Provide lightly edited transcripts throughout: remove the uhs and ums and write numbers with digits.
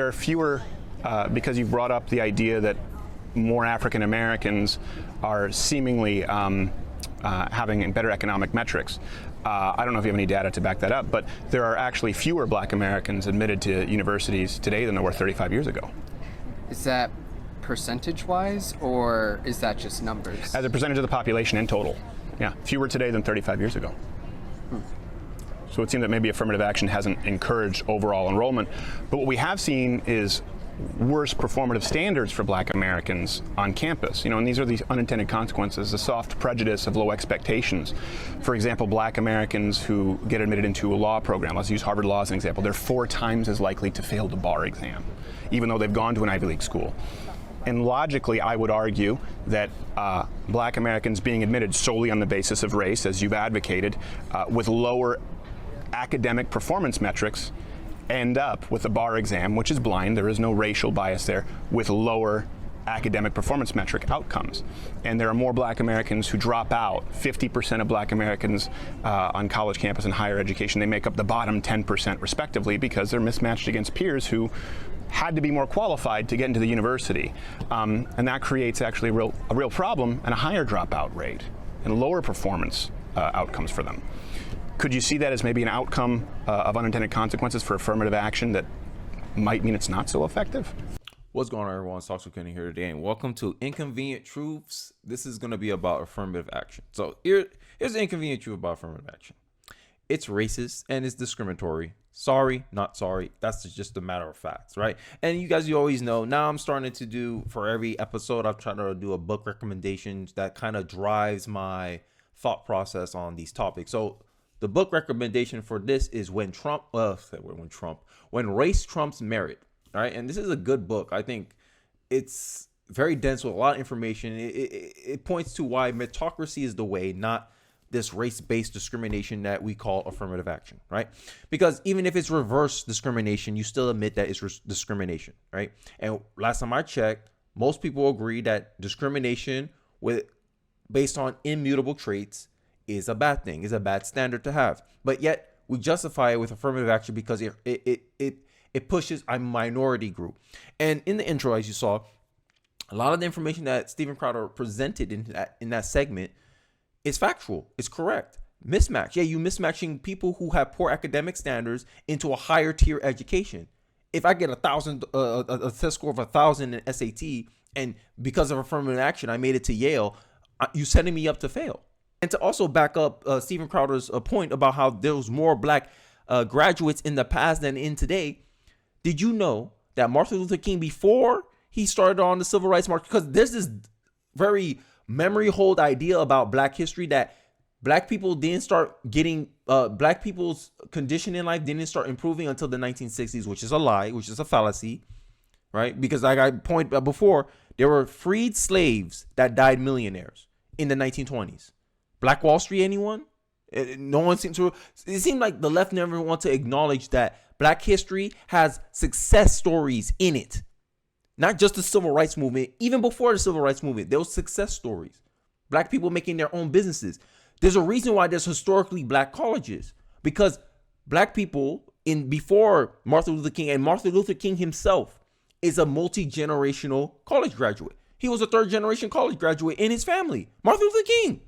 are fewer, because you've brought up the idea that more African Americans are seemingly having better economic metrics. I don't know if you have any data to back that up, but there are actually fewer Black Americans admitted to universities today than there were 35 years ago. Is that percentage-wise, or is that just numbers? As a percentage of the population in total, yeah, fewer today than 35 years ago. So it seems that maybe affirmative action hasn't encouraged overall enrollment, but what we have seen is worse performative standards for Black Americans on campus. And these are the unintended consequences, the soft prejudice of low expectations. For example, Black Americans who get admitted into a law program, let's use Harvard Law as an example, they're 4 times as likely to fail the bar exam, even though they've gone to an Ivy League school. And logically, I would argue that Black Americans being admitted solely on the basis of race, as you've advocated, with lower academic performance metrics, end up with a bar exam, which is blind, there is no racial bias there, with lower academic performance metric outcomes. And there are more Black Americans who drop out. 50% of Black Americans on college campus and higher education, they make up the bottom 10% respectively because they're mismatched against peers who had to be more qualified to get into the university. And that creates actually a real problem and a higher dropout rate and lower performance outcomes for them. Could you see that as maybe an outcome of unintended consequences for affirmative action that might mean it's not so effective? What's going on, everyone? It's Talks with Kenny here today, and welcome to Inconvenient Truths. This is going to be about affirmative action. So here's the inconvenient truth about affirmative action. It's racist and it's discriminatory. Sorry, not sorry. That's just a matter of facts, right? And you always know, now I'm starting to do, for every episode, I've tried to do a book recommendations that kind of drives my thought process on these topics. So the book recommendation for this is When Race Trumps Merit. All right. And this is a good book. I think it's very dense with a lot of information. It points to why meritocracy is the way, not this race-based discrimination that we call affirmative action, right? Because even if it's reverse discrimination, you still admit that it's discrimination, right? And last time I checked, most people agree that discrimination based on immutable traits is a bad thing, is a bad standard to have. But yet we justify it with affirmative action because it pushes a minority group. And in the intro, as you saw, a lot of the information that Steven Crowder presented in that segment is factual. It's correct. Mismatch. Yeah, you mismatching people who have poor academic standards into a higher tier education. If I get a test score of 1,000 in SAT, and because of affirmative action, I made it to Yale, you setting me up to fail. And to also back up Steven Crowder's point about how there was more Black graduates in the past than in today, did you know that Martin Luther King, before he started on the civil rights march, because there's this very memory hold idea about Black history that Black people didn't start getting, Black people's condition in life didn't start improving until the 1960s, which is a lie, which is a fallacy, right? Because like I pointed out before, there were freed slaves that died millionaires in the 1920s. Black Wall Street, anyone? No one seemed to. It seemed like the left never want to acknowledge that Black history has success stories in it. Not just the civil rights movement. Even before the civil rights movement, there was success stories. Black people making their own businesses. There's a reason why there's historically Black colleges. Because Black people before Martin Luther King, and Martin Luther King himself is a multi-generational college graduate. He was a 3rd-generation college graduate in his family. Martin Luther King.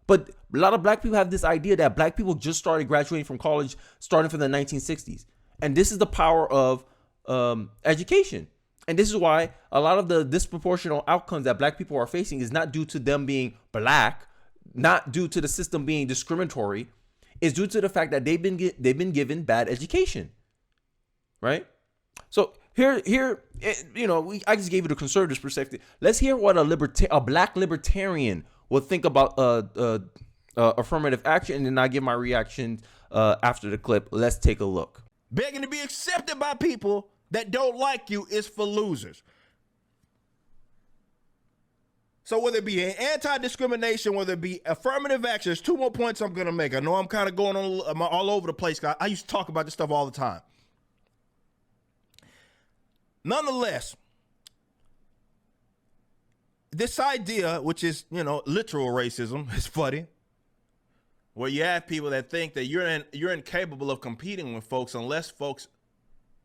But a lot of Black people have this idea that Black people just started graduating from college starting from the 1960s. And this is the power of education. And this is why a lot of the disproportional outcomes that Black people are facing is not due to them being Black, not due to the system being discriminatory. It's due to the fact that they've been given bad education, right? So here, I just gave you the conservative perspective. Let's hear what a Black libertarian would think about affirmative action, and then I give my reaction after the clip. Let's take a look. Begging to be accepted by people that don't like you is for losers. So whether it be anti-discrimination, whether it be affirmative action, there's 2 more points I'm going to make. I know I'm kind of going on all over the place. I used to talk about this stuff all the time. Nonetheless, this idea, which is, literal racism, is funny. Where you have people that think that you're incapable of competing with folks unless folks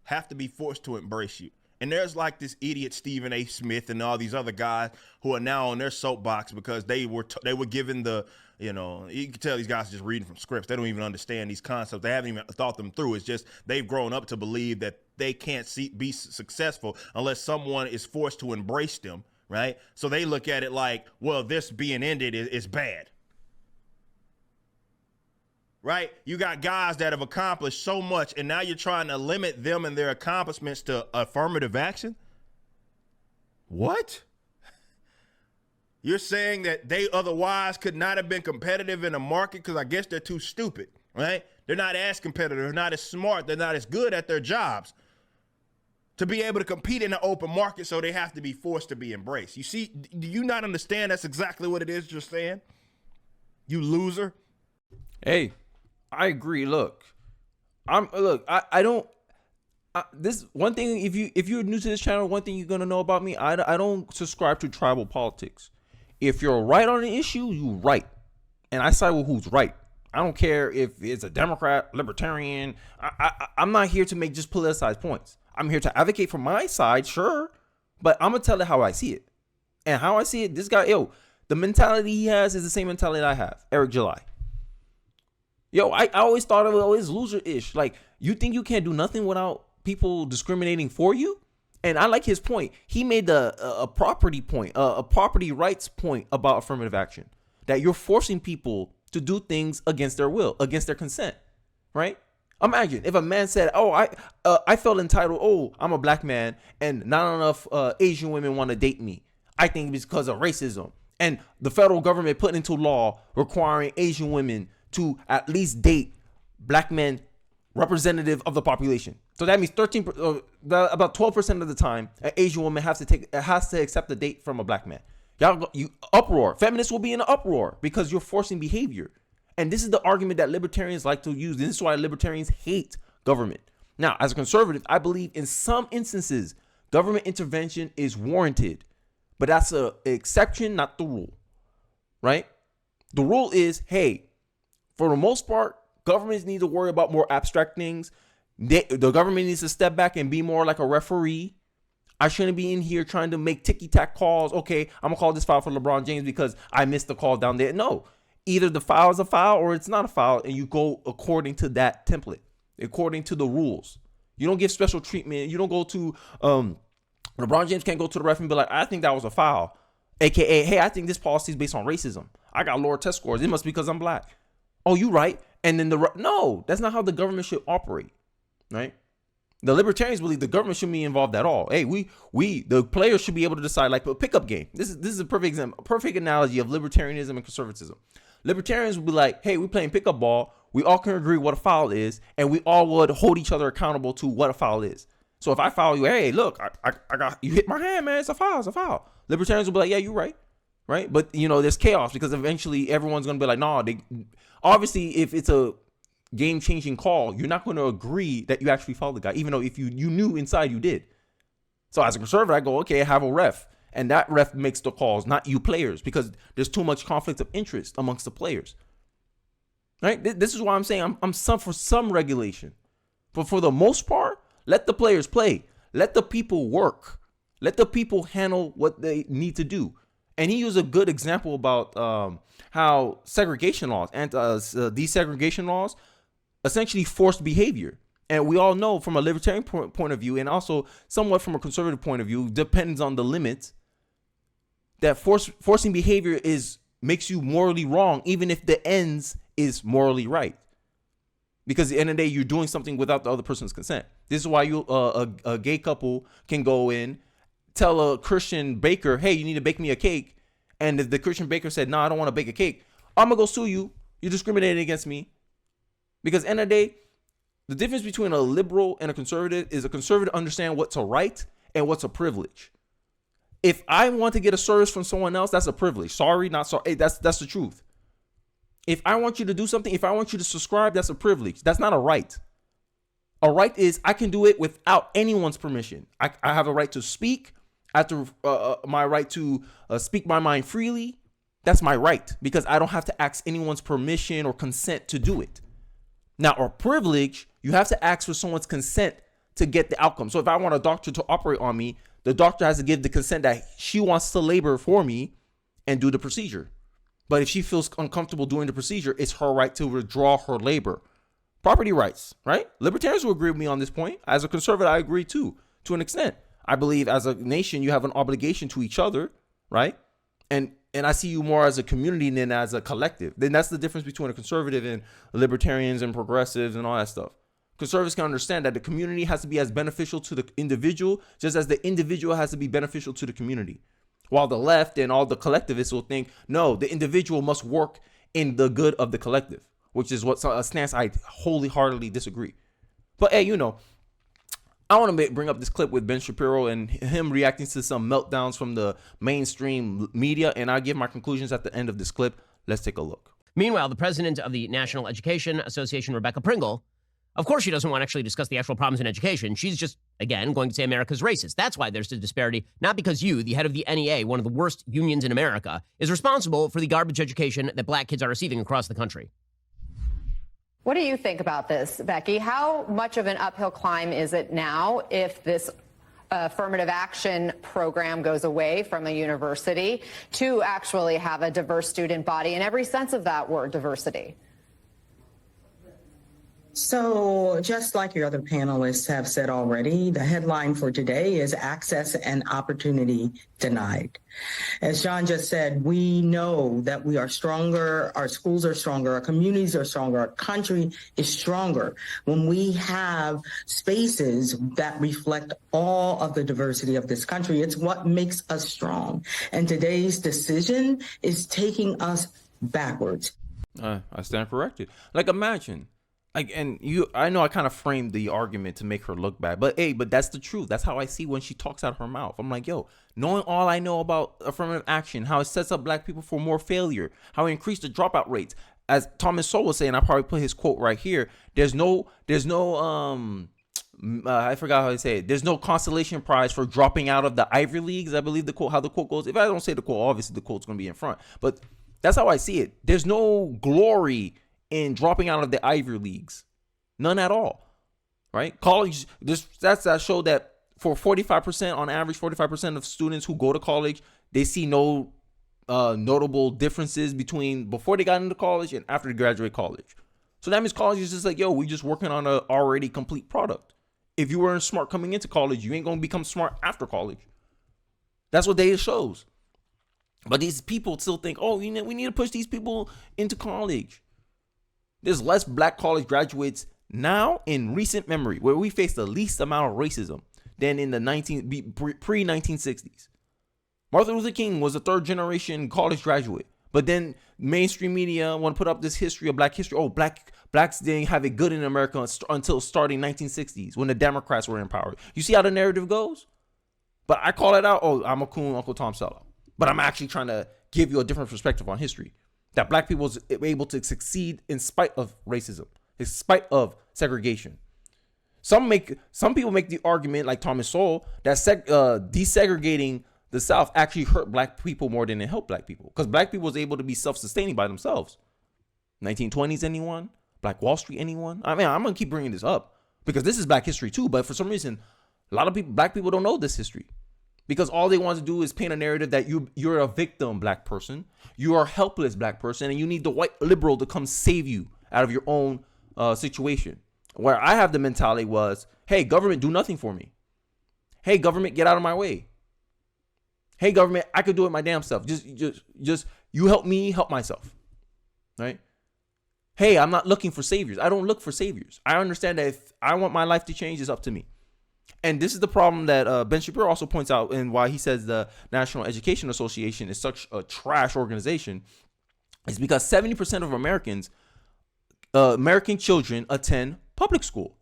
have to be forced to embrace you. And there's like this idiot Stephen A. Smith and all these other guys who are now on their soapbox because they were given the, you can tell these guys are just reading from scripts. They don't even understand these concepts. They haven't even thought them through. It's just they've grown up to believe that they can't be successful unless someone is forced to embrace them, right? So they look at it like, well, this being ended is bad. Right? You got guys that have accomplished so much, and now you're trying to limit them and their accomplishments to affirmative action? What? You're saying that they otherwise could not have been competitive in a market because I guess they're too stupid, right? They're not as competitive, they're not as smart, they're not as good at their jobs to be able to compete in the open market, so they have to be forced to be embraced. You see, do you not understand that's exactly what it is you're saying? You loser. Hey, I agree. Look, this one thing, if you're new to this channel, one thing you're gonna know about me, I don't subscribe to tribal politics. If you're right on an issue, you right, and I side with who's right. I don't care if it's a Democrat, Libertarian. I'm not here to make just politicized points. I'm here to advocate for my side, sure, but I'm gonna tell it how I see it, and how I see it. This guy, the mentality he has is the same mentality I have. Eric July. I always thought of it always loser-ish. Like, you think you can't do nothing without people discriminating for you? And I like his point. He made a property point, a property rights point about affirmative action. That you're forcing people to do things against their will, against their consent, right? Imagine if a man said, I felt entitled, I'm a black man, and not enough Asian women want to date me. I think it's because of racism. And the federal government put into law requiring Asian women to at least date black men representative of the population. So that means about 12% of the time, an Asian woman has to accept a date from a black man. You uproar. Feminists will be in an uproar because you're forcing behavior. And this is the argument that libertarians like to use. This is why libertarians hate government. Now, as a conservative, I believe in some instances, government intervention is warranted, but that's an exception, not the rule, right? The rule is, hey, for the most part, governments need to worry about more abstract things. The government needs to step back and be more like a referee. I shouldn't be in here trying to make ticky-tack calls. Okay, I'm going to call this foul for LeBron James because I missed the call down there. No, either the foul is a foul or it's not a foul, and you go according to that template, according to the rules. You don't give special treatment. You don't go to LeBron James can't go to the ref and be like, I think that was a foul. AKA, hey, I think this policy is based on racism. I got lower test scores. It must be because I'm black. Oh, you right. And then no, that's not how the government should operate, right? The libertarians believe the government shouldn't be involved at all. Hey, the players should be able to decide, like a pickup game. This is a perfect example, perfect analogy of libertarianism and conservatism. Libertarians would be like, hey, we're playing pickup ball. We all can agree what a foul is, and we all would hold each other accountable to what a foul is. So if I foul you, hey, look, I got you hit my hand, man. It's a foul. It's a foul. Libertarians will be like, yeah, you're right. Right. But, there's chaos because eventually everyone's going to be like, nah, obviously, if it's a game-changing call, you're not going to agree that you actually fouled the guy, even though if you knew inside you did. So as a conservative, I go, okay, I have a ref. And that ref makes the calls, not you players, because there's too much conflict of interest amongst the players. Right? This is why I'm saying I'm for some regulation. But for the most part, let the players play. Let the people work. Let the people handle what they need to do. And he used a good example about how segregation laws and desegregation laws essentially forced behavior. And we all know from a libertarian point of view, and also somewhat from a conservative point of view, depends on the limits, that forcing behavior makes you morally wrong, even if the ends is morally right. Because at the end of the day, you're doing something without the other person's consent. This is why a gay couple can go in, tell a Christian baker, hey, you need to bake me a cake. And if the Christian baker said, no, I don't want to bake a cake, I'm going to go sue you. You're discriminating against me. Because at the end of the day, the difference between a liberal and a conservative is a conservative understand what's a right and what's a privilege. If I want to get a service from someone else, that's a privilege. Sorry, not sorry. Hey, that's the truth. If I want you to do something, if I want you to subscribe, that's a privilege. That's not a right. A right is I can do it without anyone's permission. I have a right to speak. I have my right to speak my mind freely. That's my right because I don't have to ask anyone's permission or consent to do it. Now, a privilege, you have to ask for someone's consent to get the outcome. So if I want a doctor to operate on me, the doctor has to give the consent that she wants to labor for me and do the procedure. But if she feels uncomfortable doing the procedure, it's her right to withdraw her labor. Property rights, right? Libertarians will agree with me on this point. As a conservative, I agree too, to an extent. I believe as a nation, you have an obligation to each other, right? And I see you more as a community than as a collective. Then that's the difference between a conservative and libertarians and progressives and all that stuff. Conservatives can understand that the community has to be as beneficial to the individual, just as the individual has to be beneficial to the community. While the left and all the collectivists will think, no, the individual must work in the good of the collective, which is what a stance I wholeheartedly disagree. But hey, I want to bring up this clip with Ben Shapiro and him reacting to some meltdowns from the mainstream media, and I'll give my conclusions at the end of this clip. Let's take a look. Meanwhile, the president of the National Education Association, Rebecca Pringle, of course she doesn't want to actually discuss the actual problems in education. She's just, again, going to say America's racist. That's why there's a disparity, not because you, the head of the NEA, one of the worst unions in America, is responsible for the garbage education that black kids are receiving across the country. What do you think about this, Becky? How much of an uphill climb is it now if this affirmative action program goes away from a university to actually have a diverse student body in every sense of that word, diversity? So just like your other panelists have said already, the headline for today is Access and Opportunity Denied. As John just said, we know that we are stronger, our schools are stronger, our communities are stronger, our country is stronger when we have spaces that reflect all of the diversity of this country. It's what makes us strong. And today's decision is taking us backwards. I stand corrected. Like, imagine. I know I kind of framed the argument to make her look bad, but that's the truth. That's how I see when she talks out of her mouth. I'm like, yo, knowing all I know about affirmative action, how it sets up black people for more failure, how it increased the dropout rates. As Thomas Sowell was saying, I probably put his quote right here. I forgot how to say it. There's no consolation prize for dropping out of the Ivy Leagues. I believe how the quote goes. If I don't say the quote, obviously the quote's going to be in front, but that's how I see it. There's no glory in dropping out of the Ivy Leagues. None at all. Right? College, that showed that for 45%, on average, 45% of students who go to college, they see no notable differences between before they got into college and after they graduate college. So that means college is just like, yo, we just working on an already complete product. If you weren't smart coming into college, you ain't going to become smart after college. That's what data shows. But these people still think, oh, we need to push these people into college. There's less black college graduates now in recent memory, where we face the least amount of racism than in the pre-1960s. Martin Luther King was a third generation college graduate, but then mainstream media want to put up this history of black history. Oh, blacks didn't have it good in America until starting 1960s when the Democrats were in power. You see how the narrative goes? But I call it out. Oh, I'm a cool Uncle Tom seller. But I'm actually trying to give you a different perspective on history. That black people was able to succeed in spite of racism, in spite of segregation. Some people make the argument, like Thomas Sowell, that desegregating the South actually hurt black people more than it helped black people, because black people was able to be self-sustaining by themselves. 1920s, anyone? Black Wall Street, anyone? I mean, I'm gonna keep bringing this up because this is black history too. But for some reason, a lot of black people don't know this history. Because all they want to do is paint a narrative that you're a victim, black person. You are a helpless, black person, and you need the white liberal to come save you out of your own situation. Where I have the mentality was, hey, government, do nothing for me. Hey, government, get out of my way. Hey, government, I could do it my damn self. Just you help me, help myself. Right? Hey, I'm not looking for saviors. I don't look for saviors. I understand that if I want my life to change, it's up to me. And this is the problem that Ben Shapiro also points out, and why he says the National Education Association is such a trash organization, is because 70% of American children attend public school.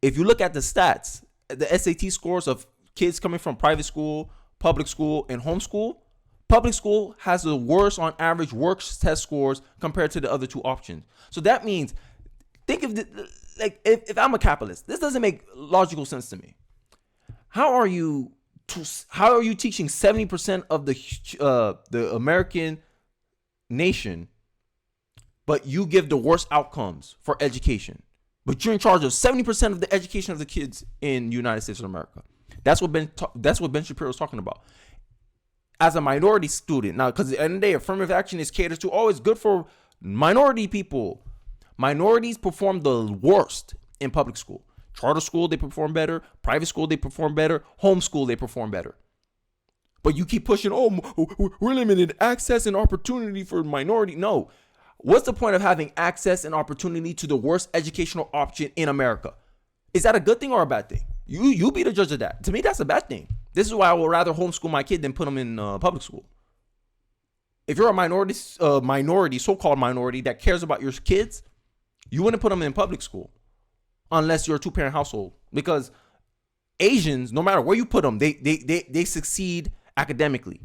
If you look at the stats, the SAT scores of kids coming from private school, public school, and homeschool, public school has the worst on average worst test scores compared to the other two options. So that means, think of if I'm a capitalist, this doesn't make logical sense to me. How are you teaching 70% of the American nation, but you give the worst outcomes for education? but you're in charge of 70% of the education of the kids in the United States of America. That's what Ben Shapiro is talking about. As a minority student, now, because at the end of the day, affirmative action is catered to always good for minority people. Minorities perform the worst in public school. Charter school, they perform better. Private school, they perform better. Homeschool, they perform better. But you keep pushing, we're limited access and opportunity for minority. No. What's the point of having access and opportunity to the worst educational option in America? Is that a good thing or a bad thing? You be the judge of that. To me, that's a bad thing. This is why I would rather homeschool my kid than put them in public school. If you're a minority, so-called minority that cares about your kids, you wouldn't put them in public school unless you're a two-parent household. Because Asians, no matter where you put them, they succeed academically.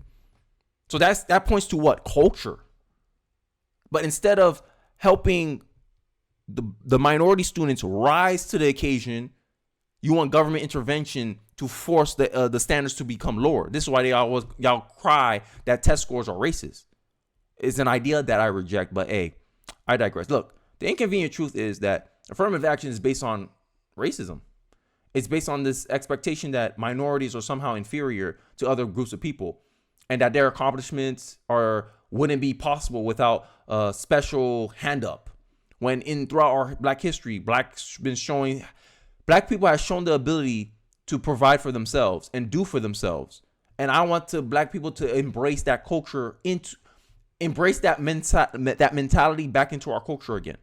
So that points to what? Culture. But instead of helping the minority students rise to the occasion, you want government intervention to force the standards to become lower. This is why y'all cry that test scores are racist. It's an idea that I reject, but hey, I digress. Look, the inconvenient truth is that affirmative action is based on racism. It's based on this expectation that minorities are somehow inferior to other groups of people, and that their accomplishments wouldn't be possible without a special hand up. When throughout our Black history, Black people have shown the ability to provide for themselves and do for themselves. And I want Black people to embrace that culture, embrace that mentality back into our culture again.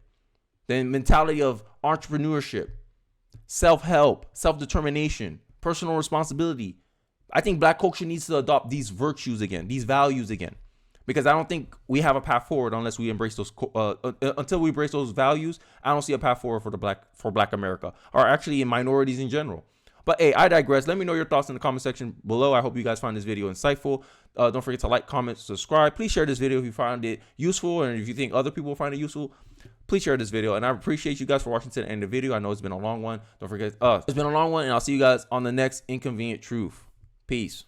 The mentality of entrepreneurship, self-help, self-determination, personal responsibility. I think Black culture needs to adopt these virtues again, these values again. Because I don't think we have a path forward unless we embrace those. Until we embrace those values, I don't see a path forward for Black America, or actually in minorities in general. But hey, I digress. Let me know your thoughts in the comment section below. I hope you guys find this video insightful. Don't forget to like, comment, subscribe. Please share this video if you found it useful, and if you think other people find it useful, please share this video. And I appreciate you guys for watching to the end of the video. I know it's been a long one. Don't forget, it's been a long one, and I'll see you guys on the next Inconvenient Truth. Peace.